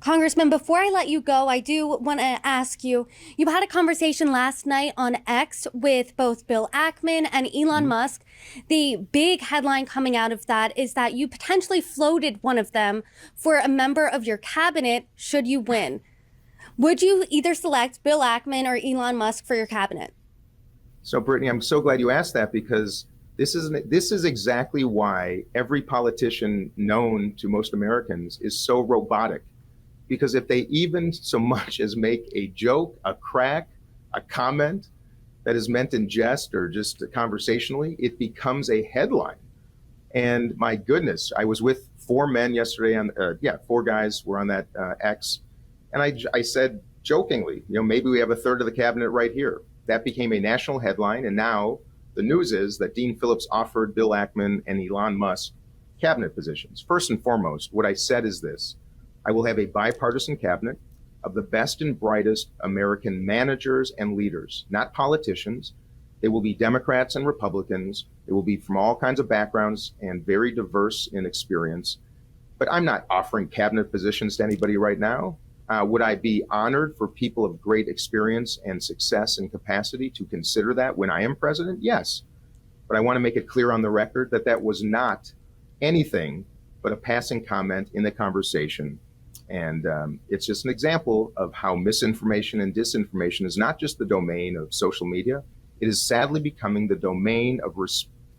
Congressman, before I let you go, I do want to ask you, you had a conversation last night on X with both Bill Ackman and Elon Musk. The big headline coming out of that is that you potentially floated one of them for a member of your cabinet should you win. Would you either select Bill Ackman or Elon Musk for your cabinet? So, Brittany, I'm so glad you asked that, because this is exactly why every politician known to most Americans is so robotic. Because if they even so much as make a joke, a crack, a comment that is meant in jest or just conversationally, it becomes a headline. And my goodness, I was with four men yesterday four guys were on that X. And I said jokingly, maybe we have a third of the cabinet right here. That became a national headline. And now the news is that Dean Phillips offered Bill Ackman and Elon Musk cabinet positions. First and foremost, what I said is this: I will have a bipartisan cabinet of the best and brightest American managers and leaders, not politicians. They will be Democrats and Republicans. They will be from all kinds of backgrounds and very diverse in experience. But I'm not offering cabinet positions to anybody right now. Would I be honored for people of great experience and success and capacity to consider that when I am president? Yes. But I want to make it clear on the record that that was not anything but a passing comment in the conversation. And it's just an example of how misinformation and disinformation is not just the domain of social media. It is sadly becoming the domain of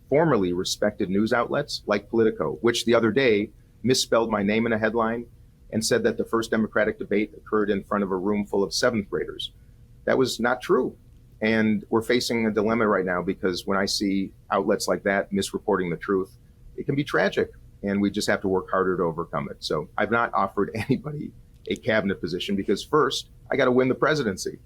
formerly respected news outlets like Politico, which the other day misspelled my name in a headline and said that the first Democratic debate occurred in front of a room full of seventh graders. That was not true. And we're facing a dilemma right now, because when I see outlets like that misreporting the truth, it can be tragic. And we just have to work harder to overcome it. So I've not offered anybody a cabinet position, because first, I got to win the presidency.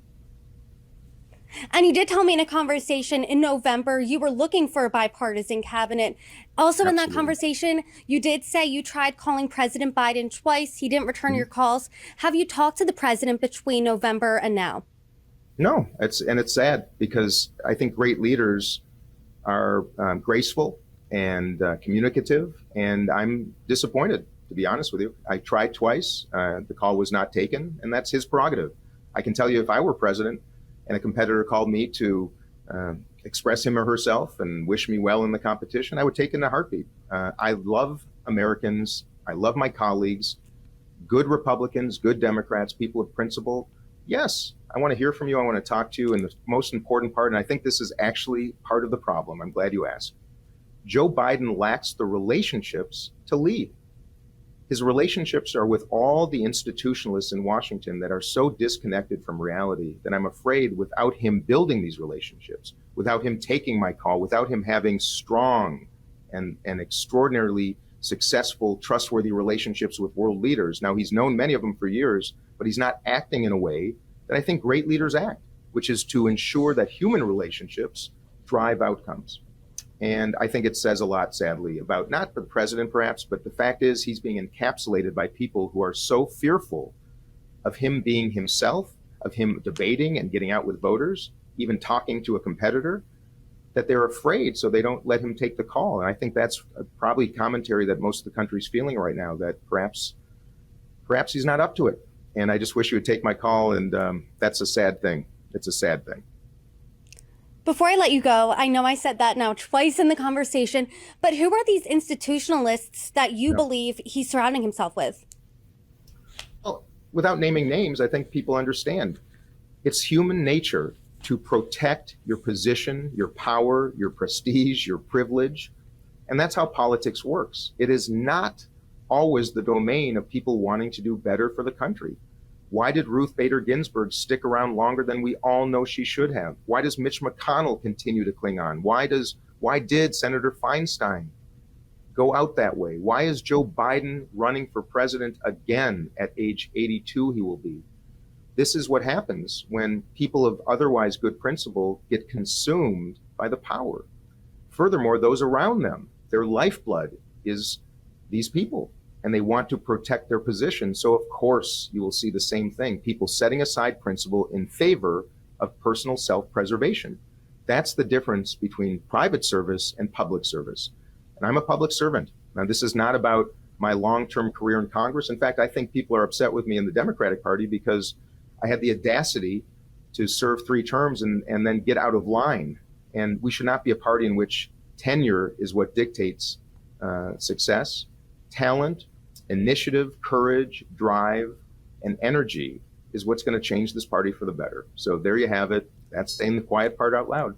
And you did tell me in a conversation in November you were looking for a bipartisan cabinet. Also, Absolutely. in that conversation, you did say you tried calling President Biden twice. He didn't return your calls. Have you talked to the president between November and now? No, it's sad, because I think great leaders are graceful and communicative, and I'm disappointed, to be honest with you. I tried twice. The call was not taken, and that's his prerogative. I can tell you, if I were president and a competitor called me to express him or herself and wish me well in the competition, I would take it in a heartbeat. I love Americans. I love my colleagues, good Republicans, good Democrats, people of principle. Yes, I want to hear from you. I want to talk to you. And the most important part, and I think this is actually part of the problem, I'm glad you asked, Joe Biden lacks the relationships to lead. His relationships are with all the institutionalists in Washington that are so disconnected from reality that I'm afraid, without him building these relationships, without him taking my call, without him having strong and extraordinarily successful, trustworthy relationships with world leaders. Now, he's known many of them for years, but he's not acting in a way that I think great leaders act, which is to ensure that human relationships drive outcomes. And I think it says a lot, sadly, about not the president perhaps, but the fact is he's being encapsulated by people who are so fearful of him being himself, of him debating and getting out with voters, even talking to a competitor, that they're afraid, so they don't let him take the call. And I think that's probably commentary that most of the country's feeling right now, that perhaps he's not up to it. And I just wish you would take my call, and that's a sad thing. It's a sad thing. Before I let you go, I know I said that now twice in the conversation, but who are these institutionalists that you believe he's surrounding himself with? Well, without naming names, I think people understand. It's human nature to protect your position, your power, your prestige, your privilege. And that's how politics works. It is not always the domain of people wanting to do better for the country. Why did Ruth Bader Ginsburg stick around longer than we all know she should have? Why does Mitch McConnell continue to cling on? Why did Senator Feinstein go out that way? Why is Joe Biden running for president again at age 82 he will be? This is what happens when people of otherwise good principle get consumed by the power. Furthermore, those around them, their lifeblood is these people, and they want to protect their position. So of course you will see the same thing, people setting aside principle in favor of personal self-preservation. That's the difference between private service and public service. And I'm a public servant. Now, this is not about my long-term career in Congress. In fact, I think people are upset with me in the Democratic Party because I had the audacity to serve 3 terms and then get out of line. And we should not be a party in which tenure is what dictates success. Talent, initiative, courage, drive, and energy is what's going to change this party for the better. So there you have it. That's saying the quiet part out loud.